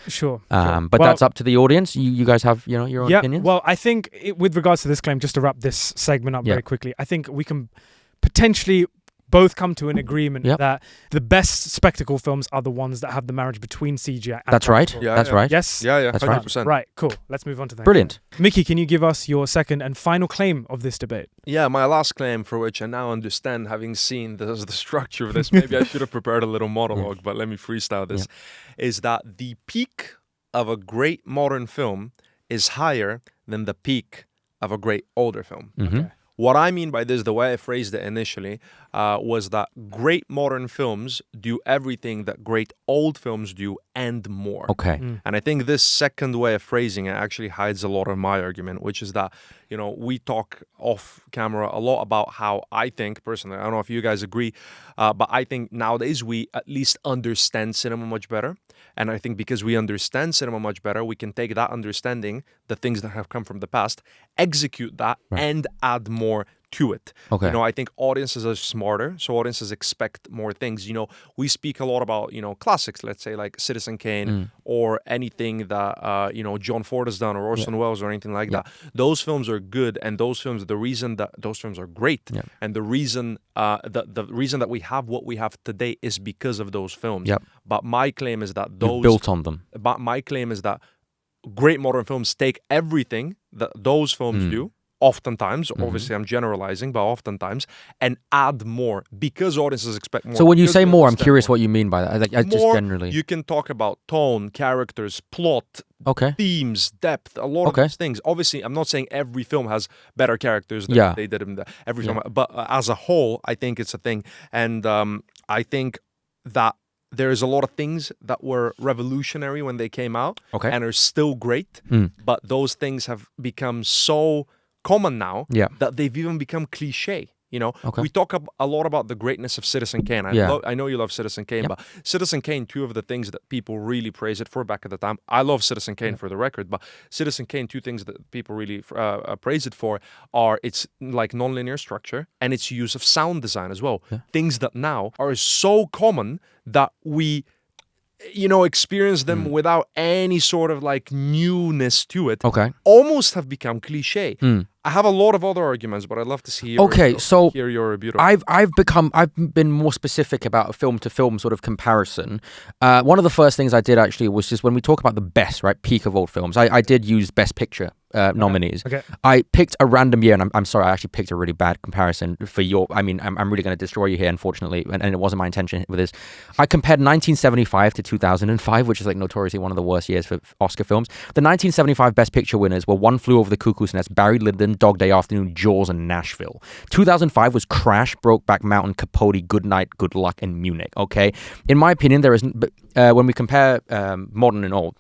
But that's up to the audience. You guys have your own opinions.
Well, I think with regards to this claim, just to wrap this segment up very quickly, I think we can potentially both come to an agreement that the best spectacle films are the ones that have the marriage between CGI and
That's right.
That's
right.
Yes?
Yeah,
that's
100%.
Right, cool. Let's move on to that.
Brilliant.
Mickey, can you give us your second and final claim of this debate?
Yeah, my last claim, for which I now understand, having seen the structure of this, maybe I should have prepared a little monologue, but let me freestyle this, is that the peak of a great modern film is higher than the peak of a great older film.
Mm-hmm.
Okay. What I mean by this, the way I phrased it initially, was that great modern films do everything that great old films do and more.
Okay.
And I think this second way of phrasing it actually hides a lot of my argument, which is that, we talk off camera a lot about how I think, personally, I don't know if you guys agree, but I think nowadays we at least understand cinema much better. And I think because we understand cinema much better, we can take that understanding, the things that have come from the past, execute that, and add more to it.
Okay.
You know, I think audiences are smarter, so audiences expect more things. You know, we speak a lot about, you know, classics, let's say like Citizen Kane or anything that, you know, John Ford has done or Orson Welles or anything like that. Those films are good, and those films, the reason that those films are great and the reason that we have what we have today is because of those films. But my claim is that those...
built on them.
But my claim is that great modern films take everything that those films do, oftentimes, obviously I'm generalizing, but oftentimes, and add more because audiences expect more.
So when you say more, I'm curious what you mean by that. Like, just
more,
generally.
you can talk about tone, characters, plot, themes, depth, a lot of these things. Obviously, I'm not saying every film has better characters than they did in every film, but as a whole, I think it's a thing. And I think that there's a lot of things that were revolutionary when they came out and are still great, but those things have become so common now that they've even become cliche. You know, we talk a lot about the greatness of Citizen Kane. I know you love Citizen Kane, but Citizen Kane, two of the things that people really praise it for back at the time. I love Citizen Kane for the record, but Citizen Kane, two things that people really praise it for are its like nonlinear structure and its use of sound design as well. Things that now are so common that we, you know, experience them without any sort of like newness to it. Almost have become cliche. I have a lot of other arguments, but I'd love to see hear your rebuttal.
I've been more specific about a film to film sort of comparison. One of the first things I did actually was just when we talk about the best, right, peak of old films, I did use Best Picture nominees. I picked a random year, and I'm sorry, I actually picked a really bad comparison for your, I mean, I'm really going to destroy you here, unfortunately, and it wasn't my intention with this. I compared 1975 to 2005, which is like notoriously one of the worst years for Oscar films. The 1975 Best Picture winners were One Flew Over the Cuckoo's Nest, Barry Lyndon, Dog Day Afternoon, Jaws, and Nashville. 2005 was Crash, Brokeback Mountain, Capote, Good Night, Good Luck, and Munich. Okay, in my opinion, there isn't. When we compare modern and old,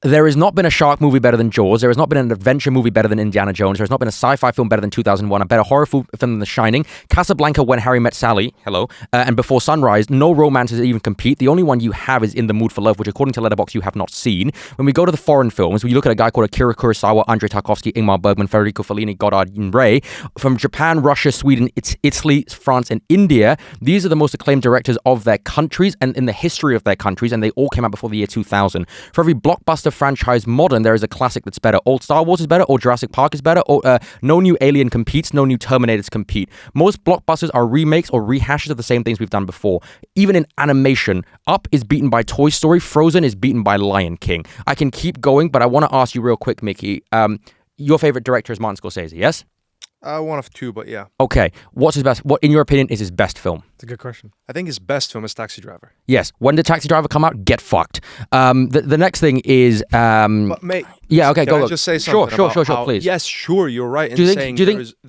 there has not been a shark movie better than Jaws. There has not been an adventure movie better than Indiana Jones. There has not been a sci-fi film better than 2001, a better horror film than The Shining, Casablanca, When Harry Met Sally, and Before Sunrise. No romances even compete. The only one you have is In the Mood for Love, which according to Letterboxd you have not seen. When we go to the foreign films, we look at a guy called Akira Kurosawa, Andrei Tarkovsky, Ingmar Bergman, Federico Fellini, Godard, and Ray. From Japan, Russia, Sweden, Italy, France, and India. These are the most acclaimed directors of their countries and in the history of their countries, and they all came out before the year 2000. For every blockbuster franchise modern, there is a classic that's better. Old Star Wars is better, or Jurassic Park is better, or no new Alien competes, no new Terminators compete. Most blockbusters are remakes or rehashes of the same things we've done before. Even in animation, Up is beaten by Toy Story, Frozen is beaten by Lion King. I can keep going, but I want to ask you real quick, Mickey. Your favorite director is Martin Scorsese, yes?
One of two, but yeah.
Okay. What's his best? What, in your opinion, is his best film?
It's a good question.
I think his best film is Taxi Driver.
Yes. When did Taxi Driver come out? Get fucked. The next thing is...
but mate,
yeah, okay,
can
go.
I just say something
Sure, please.
Yes, sure, you're right.
Do you think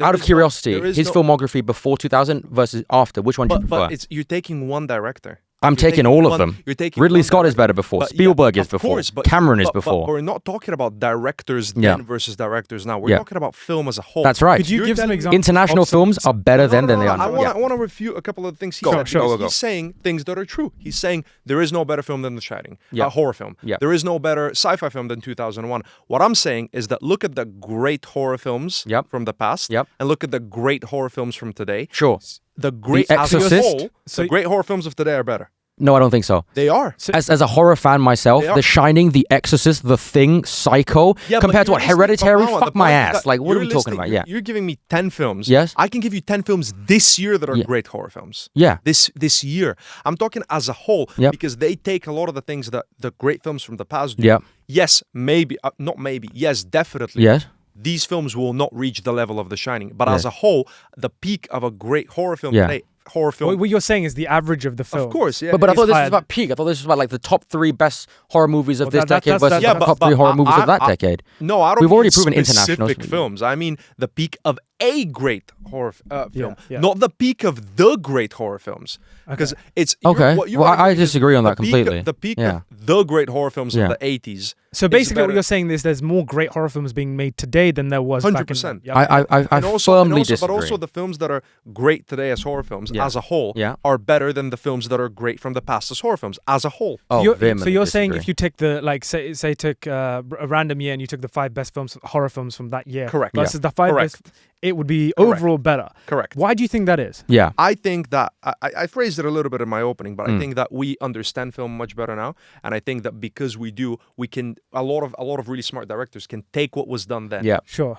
out of curiosity, his filmography before 2000 versus after, which one do you prefer?
But you're taking one director.
I'm taking all of them. Ridley Scott is better before. Spielberg is before. Cameron is before.
But we're not talking about directors then versus directors now. We're talking about film as a whole.
That's right.
Could you give some examples?
International films are better than they are now.
I want to refute a couple of things he said.
Go.
He's saying things that are true. He's saying there is no better film than The Shining,
Yeah.
a horror film.
Yeah.
There is no better sci-fi film than 2001. What I'm saying is that look at the great horror films from the past and look at the great horror films from today.
Sure.
The great
Exorcist?
as a whole, the great horror films of today are better.
No, I don't think so.
They are.
As a horror fan myself, The Shining, The Exorcist, The Thing, Psycho, compared to what, Hereditary? Fuck my ass. Like, what are we talking about? Yeah.
You're giving me 10 films.
Yes.
I can give you 10 films this year that are great horror films.
Yeah.
This year. I'm talking as a whole because they take a lot of the things that the great films from the past do.
Yeah.
Yes, maybe. Not maybe. Yes, definitely.
Yes.
These films will not reach the level of The Shining. But as a whole, the peak of a great horror film today,
what you're saying is the average of the film.
Of course, yeah.
But I thought this was about peak. I thought this was about like the top 3 best horror movies of this decade versus the top 3 horror movies of that decade.
No, I don't.
We've already
mean
proven
specific
international
films. I mean the peak of a great horror film, not the peak of the great horror films. Because it's
okay. I disagree on that completely.
The peak of the great horror films of the 80s.
So basically, what you're saying is there's more great horror films being made today than there was
100%.
I firmly disagree.
But also the films that are great today as horror films as a whole are better than the films that are great from the past as horror films as a whole.
So you're saying if you take the say took a random year and you took the 5 best films horror films from that year,
correct,
versus the 5 best it would be
Correct.
overall better.
Correct.
Why do you think that is?
Yeah.
I think that I phrased it a little bit in my opening, but I think that we understand film much better now, and I think that because we do, we can a lot of really smart directors can take what was done then.
Yeah.
Sure.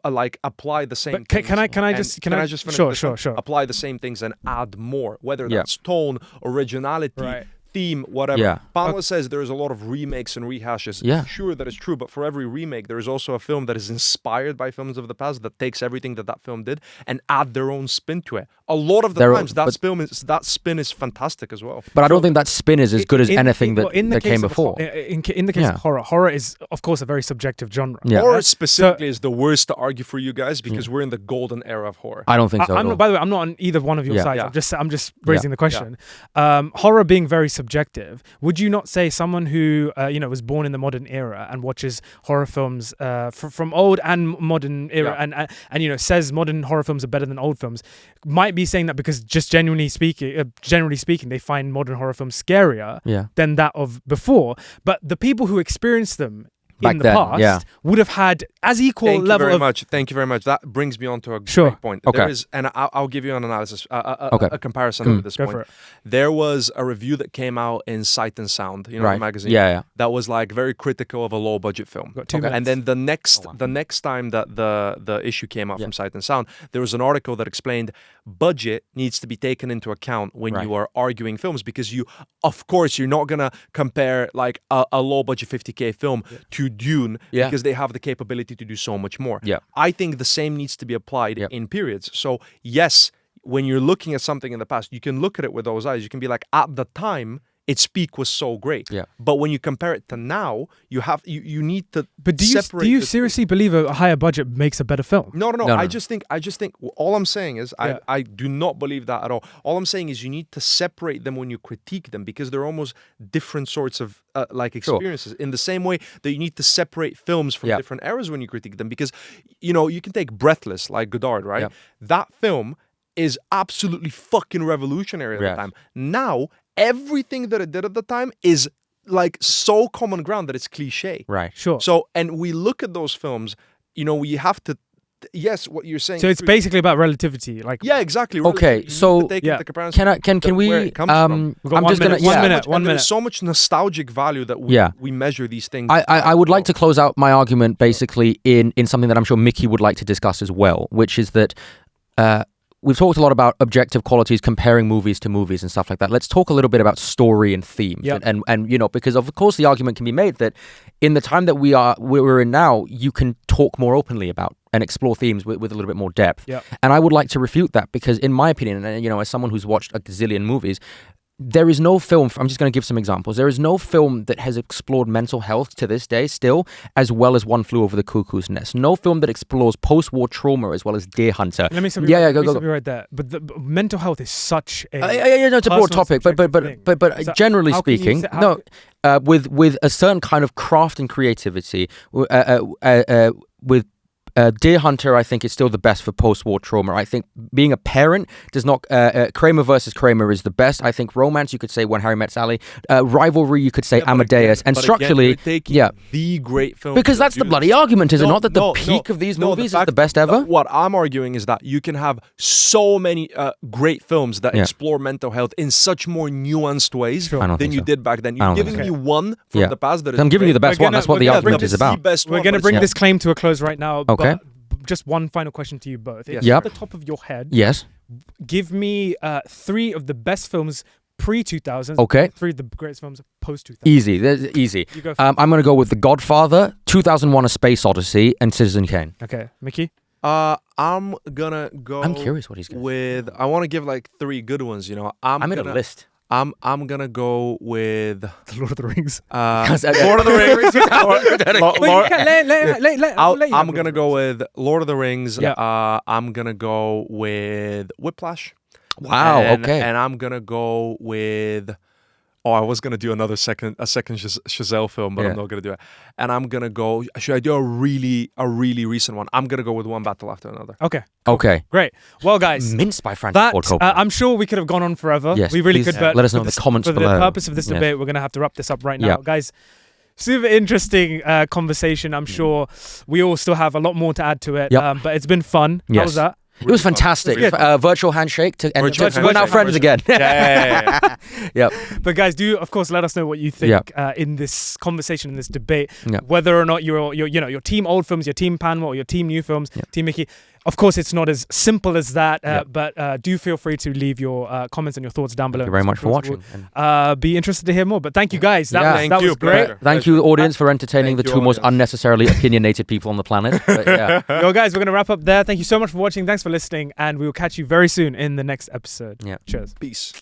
Like apply the same.
But
things
can I
and
just finish?
Sure.
Sure.
Apply the same things and add more, whether that's tone, originality.
Right.
Theme, whatever.
Yeah.
Panwa says there's a lot of remakes and rehashes.
Yeah.
Sure, that is true, but for every remake, there is also a film that is inspired by films of the past that takes everything that film did and add their own spin to it. A lot of the times, that spin is fantastic as well.
But I don't think that spin is as good as anything that came before.
In the case of horror is, of course, a very subjective genre.
Yeah.
Horror specifically is the worst to argue for you guys because we're in the golden era of horror.
I don't think so.
By the way, I'm not on either one of your sides.
Yeah.
I'm just raising the question. Horror being very subjective. Would you not say someone who was born in the modern era and watches horror films from old and modern era and says modern horror films are better than old films might be saying that because just generally speaking, they find modern horror films scarier than that of before. But the people who experience them in the past would have had as equal level of...
Thank you very much. That brings me on to a great point.
Okay.
There is, and I'll give you an analysis, a comparison over this point. There was a review that came out in Sight and Sound, the magazine, that was like very critical of a low budget film. And then the next time that the issue came out from Sight and Sound, there was an article that explained budget needs to be taken into account when you are arguing films because of course, you're not gonna compare like a low budget 50K film to Dune because they have the capability to do so much more. I think the same needs to be applied in periods. So yes, when you're looking at something in the past, you can look at it with those eyes. You can be like, at the time, its peak was so great. But when you compare it to now, you need to.
But do you seriously believe a higher budget makes a better film?
No. I just think all I'm saying is I do not believe that at all. All I'm saying is you need to separate them when you critique them because they're almost different sorts of experiences. In the same way that you need to separate films from different eras when you critique them because you can take Breathless like Godard, right? That film is absolutely fucking revolutionary at the time. Now, everything that it did at the time is like so common ground that it's cliche.
Right.
Sure.
So, and we look at those films, we have to, yes, what you're saying.
So it's basically about relativity. Like,
yeah, exactly.
Okay. So can we,
where it comes from.
I'm just going to,
one minute.
There's so much nostalgic value that we measure these things.
I would like to close out my argument basically in something that I'm sure Mickey would like to discuss as well, which is that, we've talked a lot about objective qualities, comparing movies to movies and stuff like that. Let's talk a little bit about story and themes. And because of course the argument can be made that in the time that we're in now, you can talk more openly about and explore themes with a little bit more depth. And I would like to refute that because in my opinion, and as someone who's watched a gazillion movies, there is no film, I'm just going to give some examples. There is no film that has explored mental health to this day still as well as One Flew Over the Cuckoo's Nest. No film that explores post-war trauma as well as Deer Hunter.
Let me stop you right there. But the mental health is such a
it's a broad topic, but generally speaking, with a certain kind of craft and creativity, with Deer Hunter, I think, is still the best for post-war trauma. I think being a parent does not... Kramer versus Kramer is the best. I think romance, you could say When Harry Met Sally. Rivalry, you could say Amadeus. And structurally,
the great film.
Because that's the bloody argument, is it not? That the peak of these movies is the best ever?
What I'm arguing is that you can have so many great films that explore mental health in such more nuanced ways than you did back then. You're giving me one from the past that is...
I'm giving you the best one. That's what the argument is about.
We're going to bring this claim to a close right now. Okay. Just one final question to you both. At the top of your head, give me 3 of the best films pre-2000s.
Okay.
3 of the greatest films post-2000s.
Easy. I'm going to go with The Godfather, 2001: A Space Odyssey, and Citizen Kane.
Okay. Mickey?
I'm gonna go.
I'm curious what he's going
with. I want to give like 3 good ones.
I made a list.
I'm gonna go with
The Lord of the Rings.
Lord of the Rings. I'm gonna go with Lord of the Rings. I'm gonna go with Whiplash.
Wow. Okay.
And I'm gonna go with. I was gonna do a second Chazelle film, but I'm not gonna do it. And I'm gonna go. Should I do a really recent one? I'm gonna go with One Battle After Another.
Okay.
Cool. Okay.
Great. Well, guys,
Minced by Francis Ford Coppola.
I'm sure we could have gone on forever.
Yes,
we really could. But
let us know in the comments
below. For the purpose of this
Yes.
debate, we're gonna have to wrap this up right now, guys. super interesting conversation. I'm sure we all still have a lot more to add to it.
Yep.
But it's been fun. How was that?
It was fantastic. Virtual handshake to end. We're now friends again.
Yeah.
Yep.
But guys, do of course let us know what you think in this conversation, in this debate, whether or not you're your team old films, your team Panwa, or your team new films, team Mickey. Of course, it's not as simple as that, but do feel free to leave your comments and your thoughts down below.
Thank you very much for watching.
Be interesed to hear more. But thank you, guys. That was great.
Pleasure.
Thank you, audience, for entertaining the two most unnecessarily opinionated people on the planet. But,
Yo, guys, we're going to wrap up there. Thank you so much for watching. Thanks for listening. And we will catch you very soon in the next episode.
Yeah.
Cheers.
Peace.